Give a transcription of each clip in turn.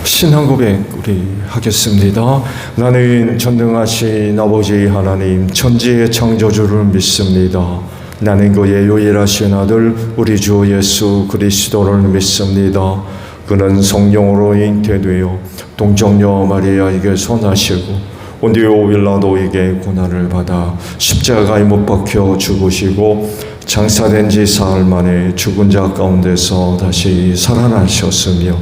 신앙 고백 우리 하겠습니다. 나는 전능하신 아버지 하나님 천지의 창조주를 믿습니다. 나는 그의 유일하신 아들 우리 주 예수 그리스도를 믿습니다. 그는 성령으로 잉태되어 동정녀 마리아에게서 나시고 본디오 빌라도에게 고난을 받아 십자가에 못 박혀 죽으시고 장사된 지 사흘 만에 죽은 자 가운데서 다시 살아나셨으며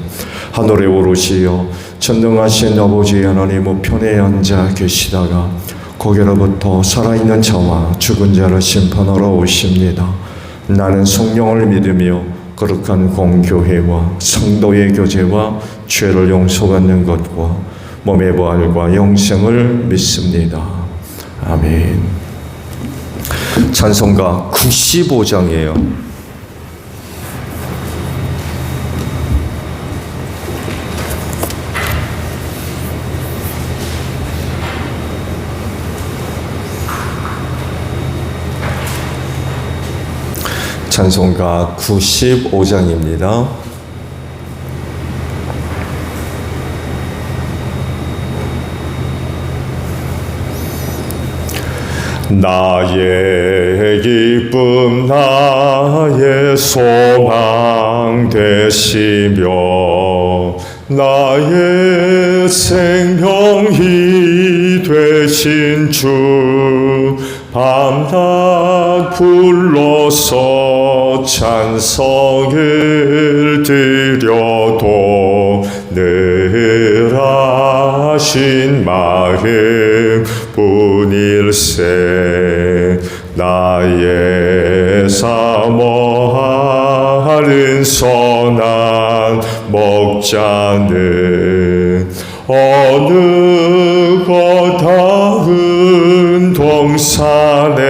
하늘에 오르시어 전능하신 아버지 하나님 우편에 앉아 계시다가 거기로부터 살아있는 자와 죽은 자를 심판하러 오십니다. 나는 성령을 믿으며 거룩한 공교회와 성도의 교제와 죄를 용서받는 것과 몸의 부활과 영생을 믿습니다. 아멘. 찬송가 95장이에요. 찬송가 95장입니다. 나의 기쁨 나의 소망 되시며 나의 생명이 되신 주 밤낮 불러서 찬송을 드려도 늘 하신 마음 뿐일세. 나의 사모하는 선한 목자는 어느 거다운 동산에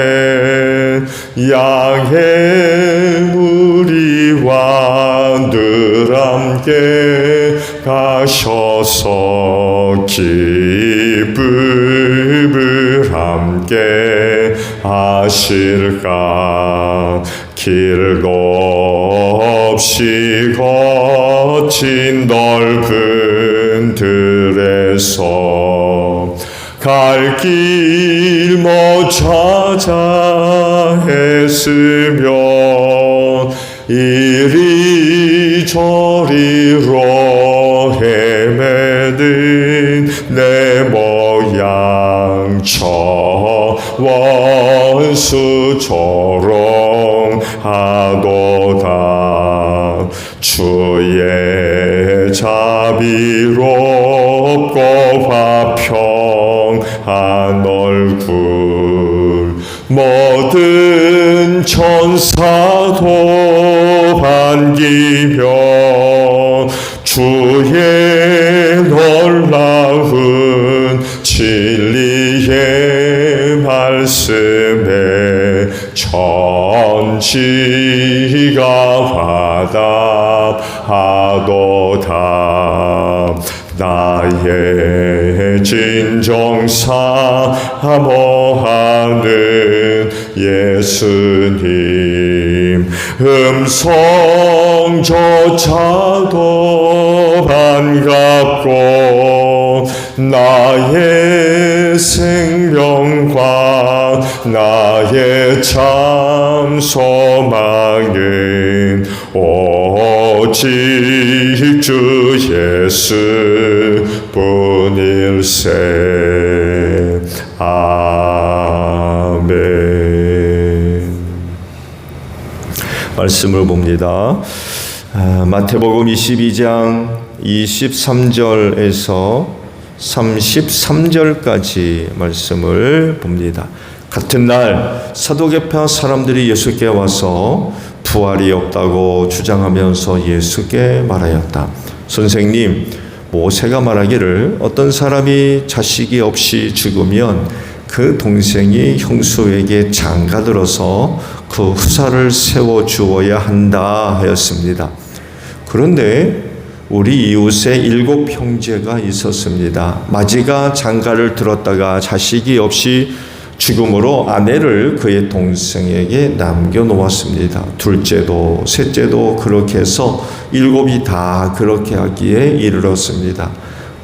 양의 무리와 늘 함께 가셔서 기쁨을 함께 하실까. 길도 없이 거친 넓은 들에서 갈 길 못 찾아 애쓰며 이리저리로 헤매는 내 모양 저 원수처럼 하도다. 주의 자비롭고 화평한 얼굴 모든 천사도 반기며 주의 놀라운 진리의 말씀에 천지가 화답하도다. 나의 진정 사모하는 예수님 음성조차도 반갑고 나의 생명과 나의 참 소망은 오직 주 예수 뿐일세. 아멘. 말씀을 봅니다. 마태복음 22장 23절에서 33절까지 말씀을 봅니다. 같은 날 사두개파 사람들이 예수께 와서 부활이 없다고 주장하면서 예수께 말하였다. 선생님, 모세가 말하기를 어떤 사람이 자식이 없이 죽으면 그 동생이 형수에게 장가들어서 그 후사를 세워주어야 한다 하였습니다. 그런데 우리 이웃에 7 형제가 있었습니다. 마지가 장가를 들었다가 자식이 없이 죽음으로 아내를 그의 동생에게 남겨놓았습니다. 둘째도 셋째도 그렇게 해서 7이 다 그렇게 하기에 이르렀습니다.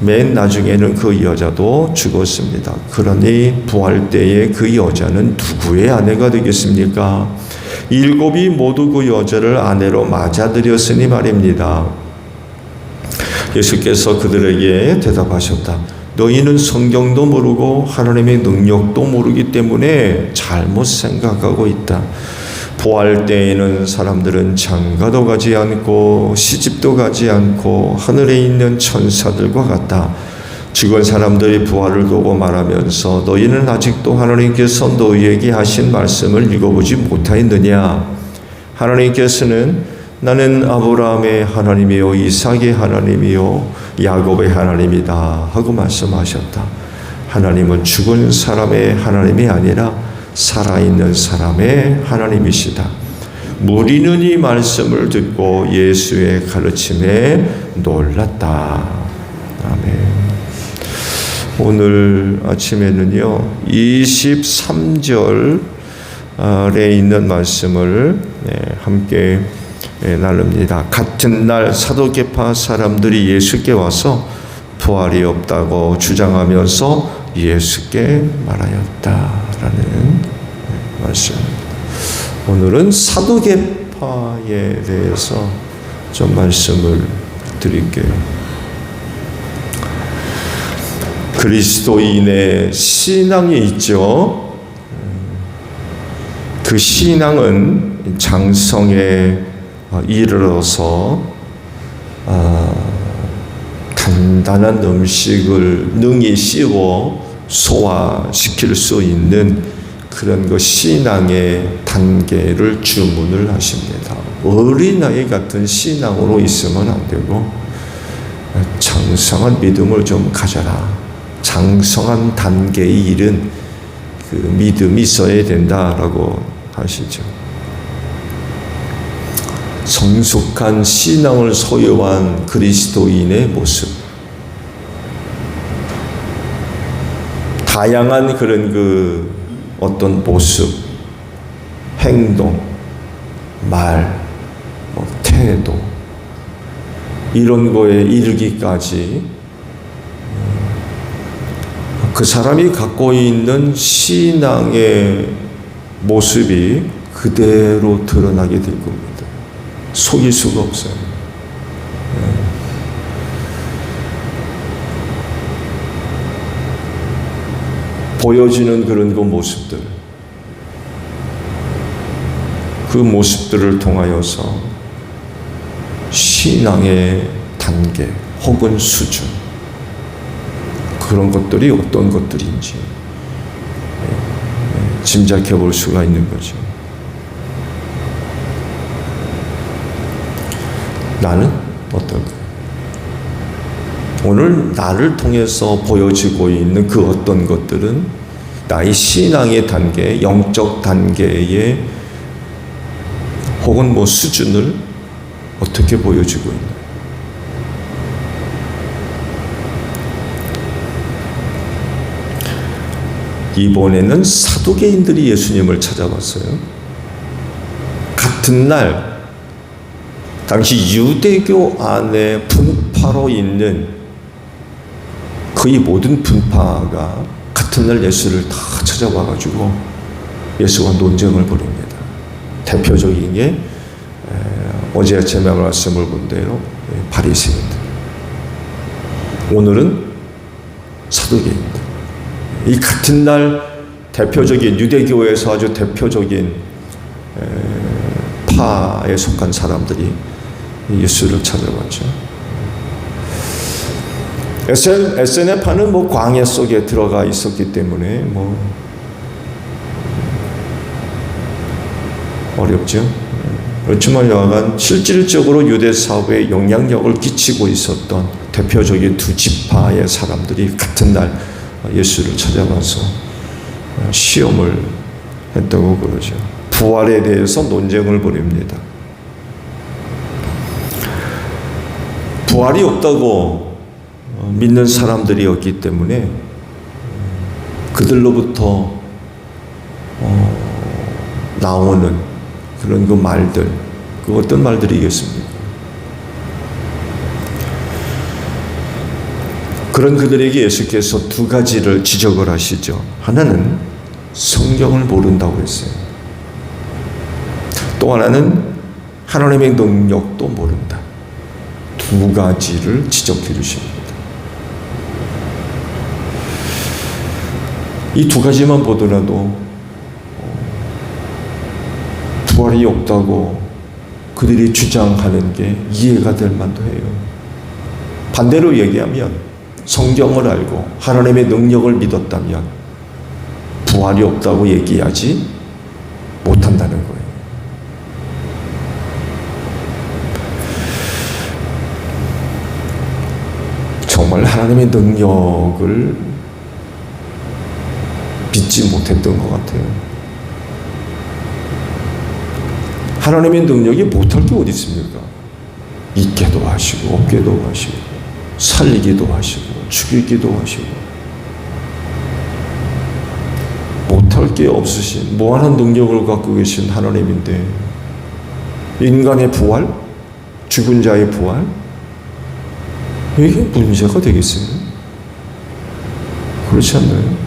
맨 나중에는 그 여자도 죽었습니다. 그러니 부활 때에 그 여자는 누구의 아내가 되겠습니까? 7이 모두 그 여자를 아내로 맞아들였으니 말입니다. 예수께서 그들에게 대답하셨다. 너희는 성경도 모르고 하나님의 능력도 모르기 때문에 잘못 생각하고 있다. 부활 때에는 사람들은 장가도 가지 않고 시집도 가지 않고 하늘에 있는 천사들과 같다. 죽은 사람들이 부활을 보고 말하면서 너희는 아직도 하나님께서 너희에게 하신 말씀을 읽어보지 못하였느냐. 하나님께서는 나는 아브라함의 하나님이요 이삭의 하나님이요 야곱의 하나님이다 하고 말씀하셨다. 하나님은 죽은 사람의 하나님이 아니라 살아있는 사람의 하나님이시다. 무리는 이 말씀을 듣고 예수의 가르침에 놀랐다. 아멘. 오늘 아침에는요 23절에 있는 말씀을 함께 나눕니다. 같은 날 사도계파 사람들이 예수께 와서 부활이 없다고 주장하면서 예수께 말하였다라는 말씀. 오늘은 사도계파에 대해서 좀 말씀을 드릴게요. 그리스도인의 신앙이 있죠. 그 신앙은 장성에 이르러서 단단한 음식을 능히 씹어 소화시킬 수 있는 그런 그 신앙의 단계를 주문을 하십니다. 어린아이 같은 신앙으로 있으면 안 되고 장성한 믿음을 좀 가져라. 장성한 단계에 이른 그 믿음이 있어야 된다라고 하시죠. 성숙한 신앙을 소유한 그리스도인의 모습. 다양한 그런 그 어떤 모습, 행동, 말, 태도, 이런 거에 이르기까지 그 사람이 갖고 있는 신앙의 모습이 그대로 드러나게 될 겁니다. 속일 수가 없어요. 보여지는 그런 그 모습들, 그 모습들을 통하여서 신앙의 단계 혹은 수준, 그런 것들이 어떤 것들인지 짐작해 볼 수가 있는 거죠. 나는 어떨까? 오늘 나를 통해서 보여지고 있는 그 어떤 것들은 나의 신앙의 단계, 영적 단계의 혹은 뭐 수준을 어떻게 보여주고 있나? 이번에는 사두개인들이 예수님을 찾아왔어요. 같은 날 당시 유대교 안에 분파로 있는 거의 모든 분파가 같은 날 예수를 다 찾아와가지고 예수와 논쟁을 벌입니다. 대표적인 게 어제 아침에 말씀을 본 대로 바리새인들, 오늘은 사두개인들. 이 같은 날 대표적인 유대교에서 아주 대표적인 파에 속한 사람들이 예수를 찾아왔죠. 에세네파는 뭐 광야 속에 들어가 있었기 때문에 뭐 어렵죠. 그렇지만 여하간 실질적으로 유대 사회에 영향력을 끼치고 있었던 대표적인 두 지파의 사람들이 같은 날 예수를 찾아와서 시험을 했다고 그러죠. 부활에 대해서 논쟁을 벌입니다. 부활이 없다고 믿는 사람들이었기 때문에 그들로부터 나오는 그런 그 말들, 그 어떤 말들이겠습니까? 그런 그들에게 예수께서 두 가지를 지적을 하시죠. 하나는 성경을 모른다고 했어요. 또 하나는 하나님의 능력도 모른다. 두 가지를 지적해 주십니다. 이 두 가지만 보더라도 부활이 없다고 그들이 주장하는 게 이해가 될 만도 해요. 반대로 얘기하면 성경을 알고 하나님의 능력을 믿었다면 부활이 없다고 얘기하지 못한다는 거예요. 정말 하나님의 능력을 믿지 못했던 것 같아요. 하나님의 능력이 못할 게 어디 있습니까? 있게도 하시고 없게도 하시고 살리기도 하시고 죽이기도 하시고 못할 게 없으신 무한한 능력을 갖고 계신 하나님인데 인간의 부활? 죽은 자의 부활? 이게 문제가 되겠어요? 그렇지 않나요?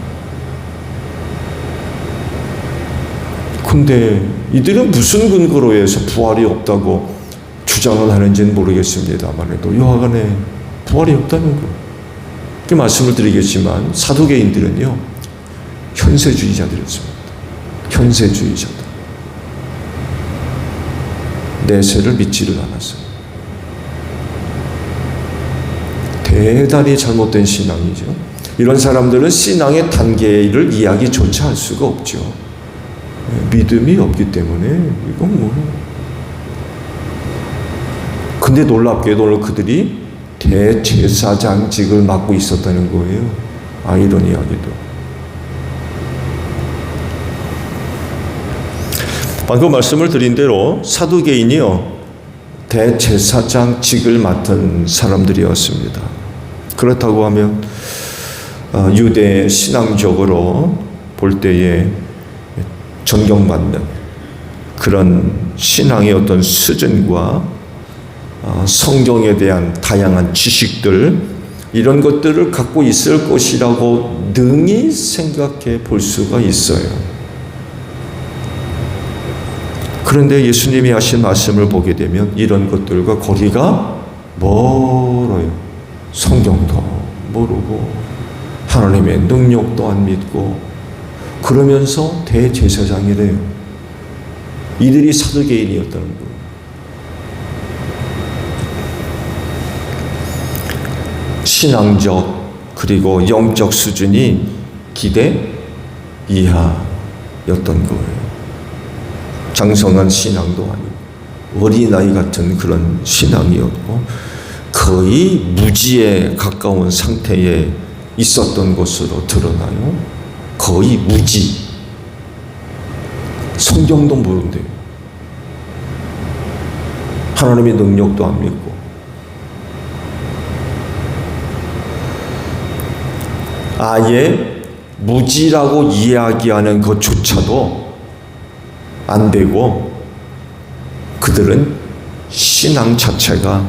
근데 이들은 무슨 근거로 해서 부활이 없다고 주장을 하는지는 모르겠습니다만 해도 여하간에 부활이 없다는 거. 그 말씀을 드리겠지만 사두개인들은요 현세주의자들이었습니다. 현세주의자들. 내세를 믿지를 않았어요. 대단히 잘못된 신앙이죠. 이런 사람들은 신앙의 단계를 이야기조차 할 수가 없죠. 믿음이 없기 때문에 이건 뭐. 근데 놀랍게도 오늘 그들이 대제사장직을 맡고 있었다는 거예요. 아이러니하게도. 방금 말씀을 드린 대로 사두개인이요 대제사장직을 맡은 사람들이었습니다. 그렇다고 하면 유대 신앙적으로 볼 때에 존경받는 그런 신앙의 어떤 수준과 성경에 대한 다양한 지식들 이런 것들을 갖고 있을 것이라고 능히 생각해 볼 수가 있어요. 그런데 예수님이 하신 말씀을 보게 되면 이런 것들과 거리가 멀어요. 성경도 모르고 하나님의 능력도 안 믿고 그러면서 대제사장이래요. 이들이 사두개인이었다는 거예요. 신앙적 그리고 영적 수준이 기대 이하였던 거예요. 장성한 신앙도 아니고 어린아이 같은 그런 신앙이었고 거의 무지에 가까운 상태에 있었던 것으로 드러나요. 거의 무지. 성경도 모른대요. 하나님의 능력도 안 믿고. 아예 무지라고 이야기하는 것조차도 안 되고 그들은 신앙 자체가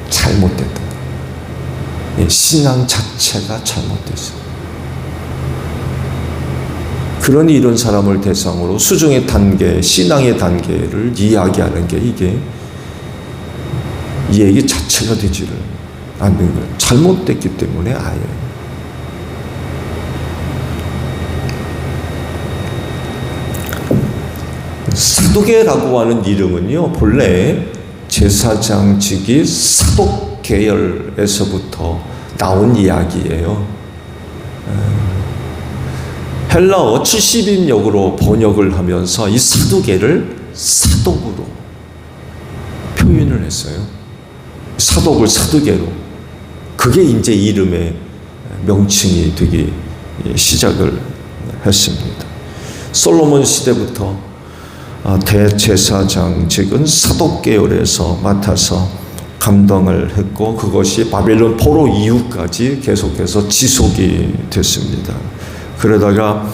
잘못됐다. 신앙 자체가 잘못됐어요. 그러니 이런 사람을 대상으로 수중의 단계, 신앙의 단계를 이야기하는 게 이게 이 얘기 자체가 되지를 않는 거예요. 잘못됐기 때문에 아예. 사두개라고 하는 이름은요, 본래 제사장직이 사독 계열에서부터 나온 이야기예요. 헬라어 70인역으로 번역을 하면서 이 사두개를 사독으로 표현을 했어요. 사독을 사두개로. 그게 이제 이름의 명칭이 되기 시작을 했습니다. 솔로몬 시대부터 대제사장직은 사독 계열에서 맡아서 감당을 했고 그것이 바벨론 포로 이후까지 계속해서 지속이 됐습니다. 그러다가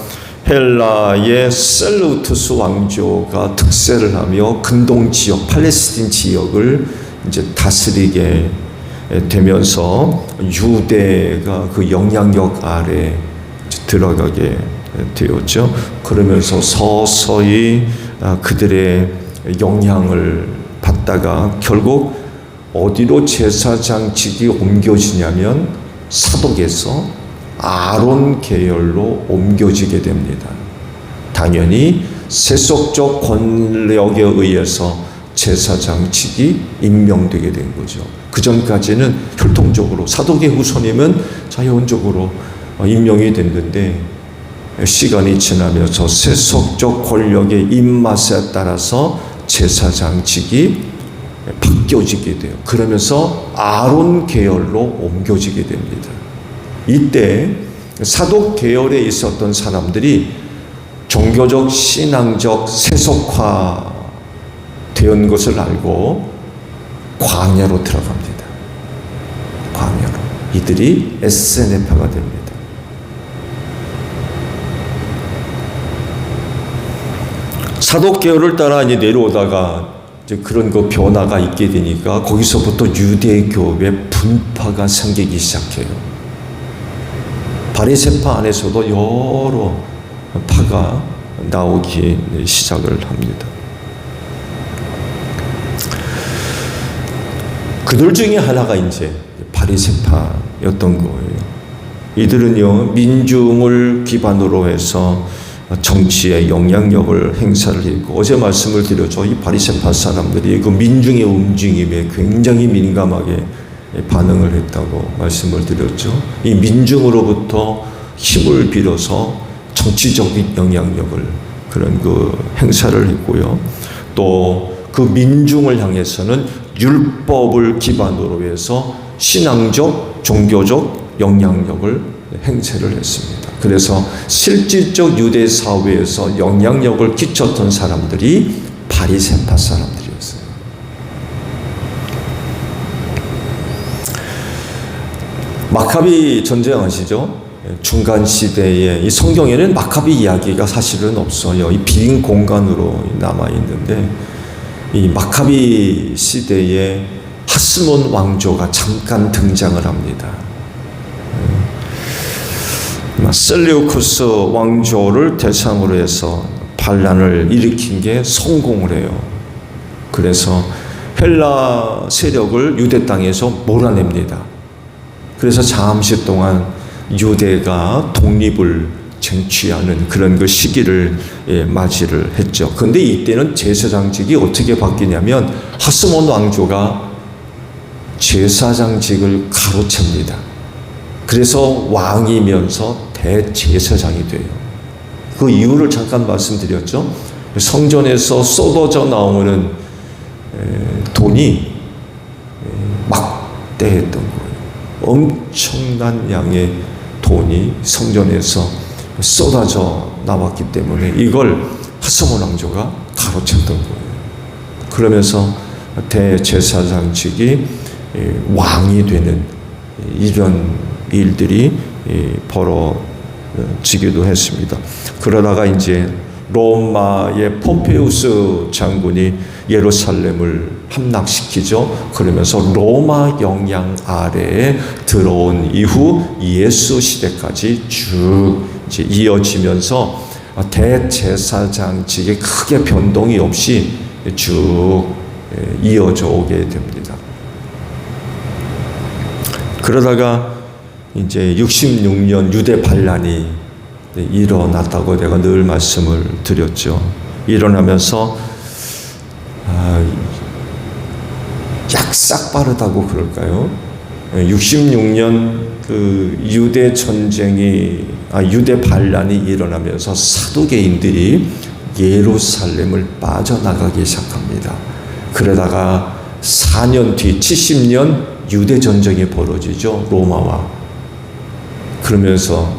헬라의 셀루투스 왕조가 특세를 하며 근동 지역, 팔레스틴 지역을 이제 다스리게 되면서 유대가 그 영향력 아래 들어가게 되었죠. 그러면서 서서히 그들의 영향을 받다가 결국 어디로 제사장직이 옮겨지냐면 사독에서 아론 계열로 옮겨지게 됩니다. 당연히 세속적 권력에 의해서 제사장직이 임명되게 된 거죠. 그 전까지는 혈통적으로 사독의 후손이면 자연적으로 임명이 됐는데 시간이 지나면서 세속적 권력의 입맛에 따라서 제사장직이 바뀌어지게 돼요. 그러면서 아론 계열로 옮겨지게 됩니다. 이때 사독 계열에 있었던 사람들이 종교적, 신앙적 세속화 된 것을 알고 광야로 들어갑니다. 광야로. 이들이 에세네파가 됩니다. 사독 계열을 따라 이제 내려오다가 이제 그런 그 변화가 있게 되니까 거기서부터 유대교회 분파가 생기기 시작해요. 바리새파 안에서도 여러 파가 나오기 시작을 합니다. 그들 중에 하나가 이제 바리새파였던 거예요. 이들은요, 민중을 기반으로 해서 정치에 영향력을 행사를 했고, 어제 말씀을 드렸죠. 이 바리새파 사람들이 그 민중의 움직임에 굉장히 민감하게 반응을 했다고 말씀을 드렸죠. 이 민중으로부터 힘을 빌어서 정치적인 영향력을 그런 그 행사를 했고요. 또 그 민중을 향해서는 율법을 기반으로 해서 신앙적, 종교적 영향력을 행사를 했습니다. 그래서 실질적 유대 사회에서 영향력을 끼쳤던 사람들이 바리새파 사람들이었어요. 마카비 전쟁 아시죠? 중간 시대에 이 성경에는 마카비 이야기가 사실은 없어요. 이 빈 공간으로 남아 있는데 이 마카비 시대에 하스몬 왕조가 잠깐 등장을 합니다. 셀레우쿠스 왕조를 대상으로 해서 반란을 일으킨 게 성공을 해요. 그래서 헬라 세력을 유대 땅에서 몰아냅니다. 그래서 잠시 동안 유대가 독립을 쟁취하는 그런 그 시기를 맞이를 했죠. 그런데 이때는 제사장직이 어떻게 바뀌냐면 하스몬 왕조가 제사장직을 가로챕니다. 그래서 왕이면서 대제사장이 돼요. 그 이유를 잠깐 말씀드렸죠. 성전에서 쏟아져 나오는 돈이 막대했던 거예요. 엄청난 양의 돈이 성전에서 쏟아져 나왔기 때문에 이걸 하스몬 왕조가 가로챘던 거예요. 그러면서 대제사장직이 왕이 되는 이런 일들이 벌어지기도 했습니다. 그러다가 이제 로마의 포페우스 장군이 예루살렘을 함락시키죠. 그러면서 로마 영향 아래에 들어온 이후 예수 시대까지 쭉 이제 이어지면서 대제사장직이 크게 변동이 없이 쭉 이어져 오게 됩니다. 그러다가 이제 66년 유대 반란이 일어났다고 내가 늘 말씀을 드렸죠. 일어나면서 약삭 빠르다고 그럴까요? 66년 그 유대 전쟁이 유대 반란이 일어나면서 사두개인들이 예루살렘을 빠져나가기 시작합니다. 그러다가 4년 뒤 70년 유대 전쟁이 벌어지죠. 로마와. 그러면서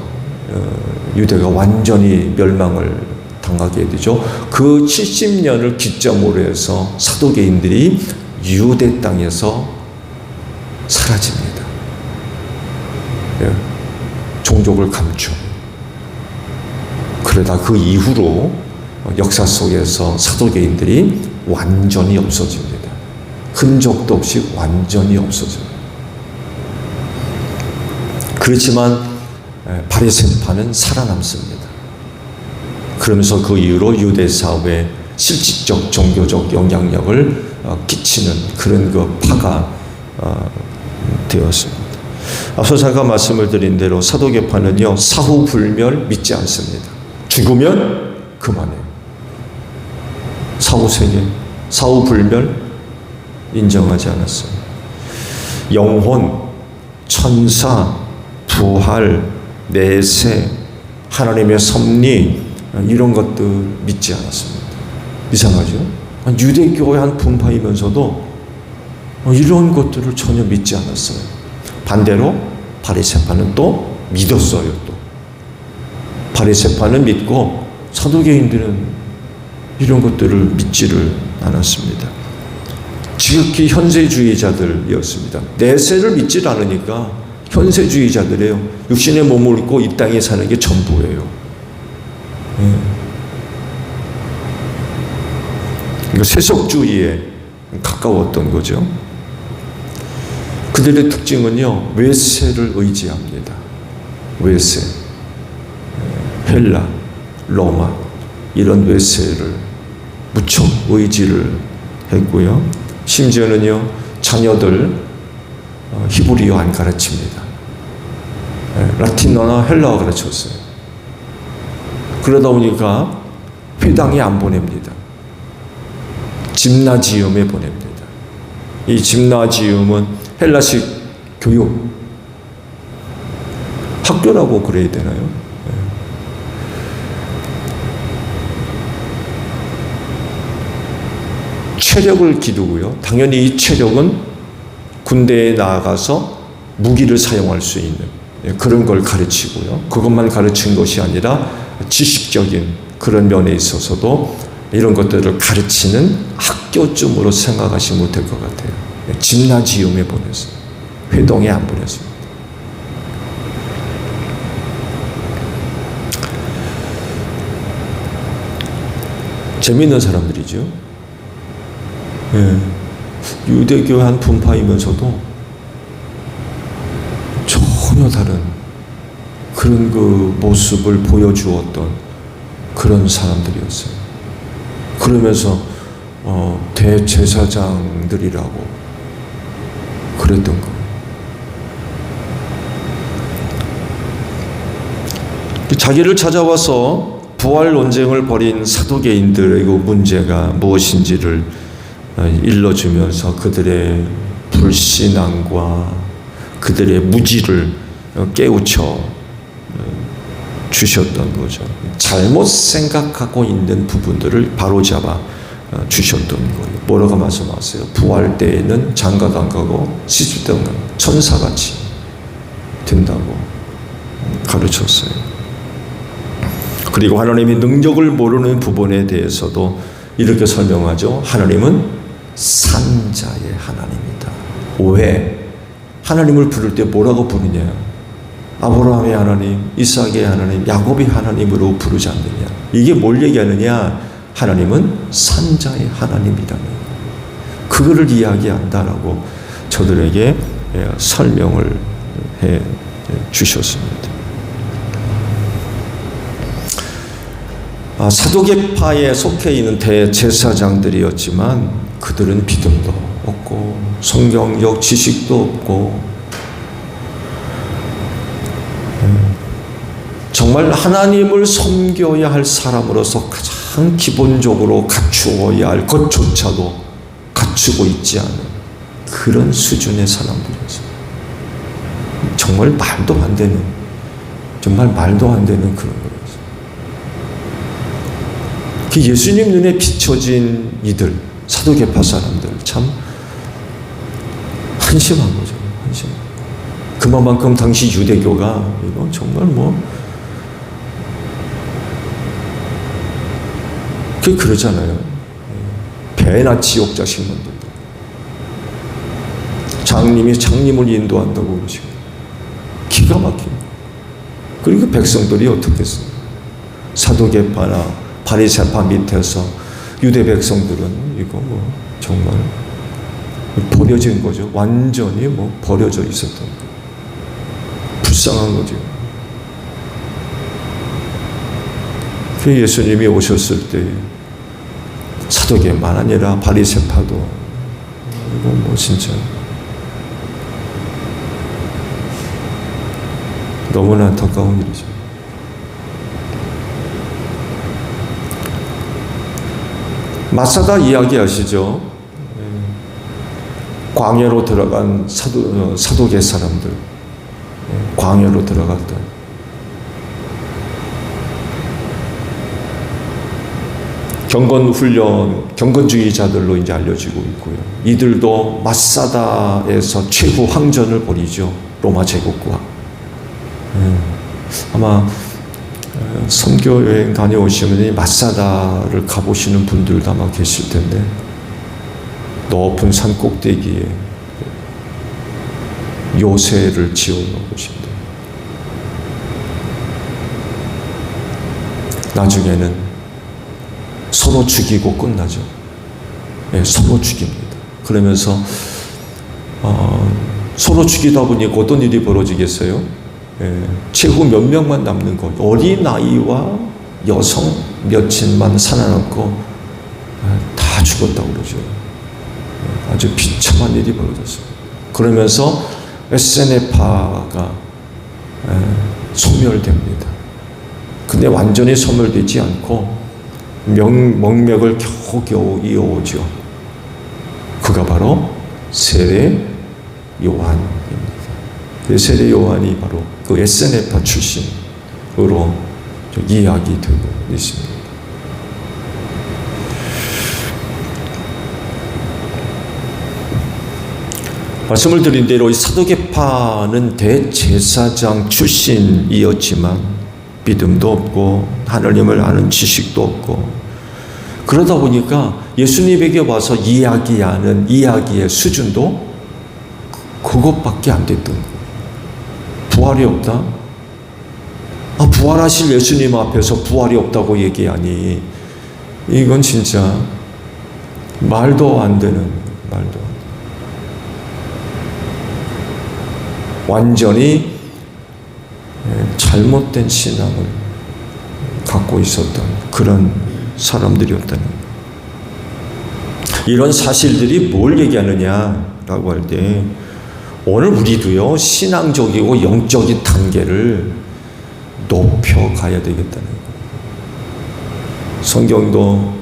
유대가 완전히 멸망을 당하게 되죠. 그 70년을 기점으로 해서 사두개인들이 유대 땅에서 사라집니다. 종족을 감추. 그러다 그 이후로 역사 속에서 사도계인들이 완전히 없어집니다. 흔적도 없이 완전히 없어집니다. 그렇지만 바리새파는 살아남습니다. 그러면서 그 이후로 유대 사회에 실질적 종교적 영향력을 끼치는 그런 그 파가 되었습니다. 앞서 제가 말씀을 드린 대로 사도계파는요, 사후불멸 믿지 않습니다. 죽으면 그만해요. 사후세계, 사후불멸 인정하지 않았어요. 영혼, 천사, 부활, 내세, 하나님의 섭리, 이런 것들 믿지 않았습니다. 이상하죠? 유대교의 한 분파이면서도 이런 것들을 전혀 믿지 않았어요. 반대로 바리새파는 또 믿었어요. 또 바리새파는 믿고 사두개인들은 이런 것들을 믿지를 않았습니다. 지극히 현세주의자들이었습니다. 내세를 믿지 않으니까 현세주의자들이에요. 육신의 몸을 입고 이 땅에 사는 게 전부예요. 세속주의에 가까웠던 거죠. 그들의 특징은요, 외세를 의지합니다. 외세, 헬라, 로마, 이런 외세를 무척 의지를 했고요. 심지어는요, 자녀들 히브리어 안 가르칩니다. 라틴어나 헬라어 가르쳤어요. 그러다 보니까 회당에 안 보냅니다. 짐나지움에 보냅니다. 이 짐나지움은 헬라식 교육, 학교라고 그래야 되나요? 체력을 기르고요. 당연히 이 체력은 군대에 나아가서 무기를 사용할 수 있는 그런 걸 가르치고요. 그것만 가르친 것이 아니라 지식적인 그런 면에 있어서도 이런 것들을 가르치는 학교쯤으로 생각하시면 될 것 같아요. 짐나지움에 보냈어요. 회동에 안 보냈습니다. 재미있는 사람들이죠. 유대교 한 분파이면서도 전혀 다른 그런 그 모습을 보여주었던 그런 사람들이었어요. 그러면서 대제사장들이라고 그랬던 거예요. 자기를 찾아와서 부활 논쟁을 벌인 사두개인들의 그 문제가 무엇인지를 일러주면서 그들의 불신앙과 그들의 무지를 깨우쳐 주셨던 거죠. 잘못 생각하고 있는 부분들을 바로잡아 주셨던 거예요. 뭐라고 말씀하세요? 부활 때에는 장가도 안 가고 시집도 안 가고 천사같이 된다고 가르쳤어요. 그리고 하나님의 능력을 모르는 부분에 대해서도 이렇게 설명하죠. 하나님은 산자의 하나님이다. 왜? 하나님을 부를 때 뭐라고 부르냐? 아브라함의 하나님, 이삭의 하나님, 야곱의 하나님으로 부르지 않느냐? 이게 뭘 얘기하느냐? 하나님은 산자의 하나님이라는 그거를 이야기한다라고 저들에게 설명을 해 주셨습니다. 사도계파에 속해 있는 대제사장들이었지만 그들은 믿음도 없고 성경적 지식도 없고 정말 하나님을 섬겨야 할 사람으로서 가장 기본적으로 갖추어야 할 것조차도 갖추고 있지 않은 그런 수준의 사람들이었어요. 정말 말도 안 되는, 정말 말도 안 되는 그런 거였어요. 그 예수님 눈에 비춰진 이들, 사도계파 사람들 참 한심한 거죠. 한심한. 그만큼 당시 유대교가 이거 정말 그러잖아요. 배나 지옥자 신문들도 장님이 장님을 인도한다고 그러시고 기가 막히고 그리고 백성들이 어떻게 했어요? 사두개파나 바리새파 밑에서 유대 백성들은 이거 정말 버려진 거죠. 완전히 버려져 있었던 거. 불쌍한 거죠. 그 예수님이 오셨을 때 사두개만 아니라 바리새파도 이거 진짜 너무나 안타까운 일이죠. 마사다 이야기 아시죠? 광야로 들어간 사두개 사람들, 광야로 들어갔던 경건주의자들로 이제 알려지고 있고요. 이들도 마사다에서 최후 항전을 벌이죠. 로마 제국과. 아마 선교 여행 다녀오시면 마사다를 가보시는 분들도 아마 계실 텐데, 높은 산 꼭대기에 요새를 지어 놓으신다. 나중에는 서로 죽이고 끝나죠. 네, 서로 죽입니다. 그러면서 서로 죽이다 보니 어떤 일이 벌어지겠어요? 최후 몇 명만 남는 것, 어린아이와 여성 몇인만 살아남고 다 죽었다고 그러죠. 아주 비참한 일이 벌어졌어요. 그러면서 에세네파가 소멸됩니다. 근데 완전히 소멸되지 않고 명맥을 겨우겨우 이어오죠. 그가 바로 세례 요한입니다. 그 세례 요한이 바로 그 에세네파 출신으로 이야기되고 있습니다. 말씀을 드린 대로 이 사두개파는 대제사장 출신이었지만 믿음도 없고 하나님을 아는 지식도 없고, 그러다 보니까 예수님에게 와서 이야기하는 이야기의 수준도 그것밖에 안 됐던 거예요. 부활이 없다? 부활하실 예수님 앞에서 부활이 없다고 얘기하니 이건 진짜 말도 안 되는, 완전히 잘못된 신앙을 갖고 있었던 그런 사람들이었다는 거예요. 이런 사실들이 뭘 얘기하느냐라고 할 때, 오늘 우리도요, 신앙적이고 영적인 단계를 높여가야 되겠다는 거예요. 성경도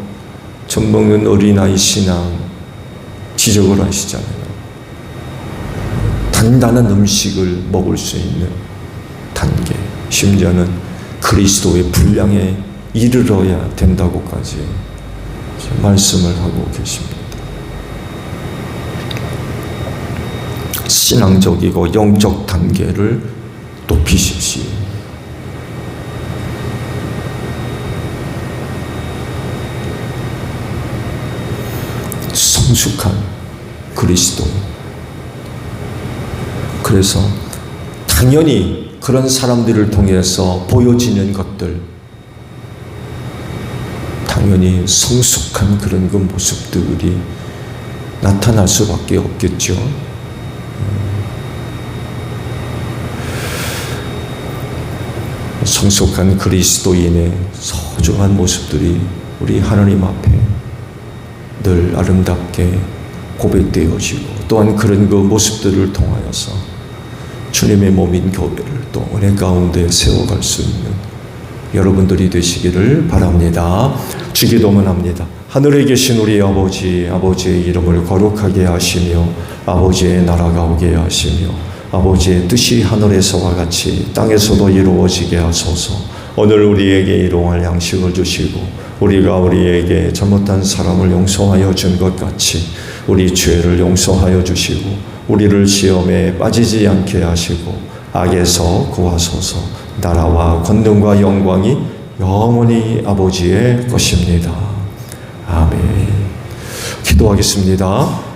젖 먹는 어린아이 신앙 지적을 하시잖아요. 단단한 음식을 먹을 수 있는 단계, 심지어는 그리스도의 분량에 이르러야 된다고까지 말씀을 하고 계십니다. 신앙적이고 영적 단계를 높이십시오. 성숙한 그리스도. 그래서 당연히 그런 사람들을 통해서 보여지는 것들, 당연히 성숙한 그런 그 모습들이 나타날 수밖에 없겠죠. 성숙한 그리스도인의 소중한 모습들이 우리 하나님 앞에 늘 아름답게 고백되어지고, 또한 그런 그 모습들을 통하여서 주님의 몸인 교회를 또 은혜 가운데 세워갈 수 있는 여러분들이 되시기를 바랍니다. 주기도문 합니다. 하늘에 계신 우리 아버지, 아버지의 이름을 거룩하게 하시며 아버지의 나라가 오게 하시며 아버지의 뜻이 하늘에서와 같이 땅에서도 이루어지게 하소서. 오늘 우리에게 일용할 양식을 주시고 우리가 우리에게 잘못한 사람을 용서하여 준 것 같이 우리 죄를 용서하여 주시고 우리를 시험에 빠지지 않게 하시고 악에서 구하소서. 나라와 권능과 영광이 영원히 아버지의 것입니다. 아멘. 기도하겠습니다.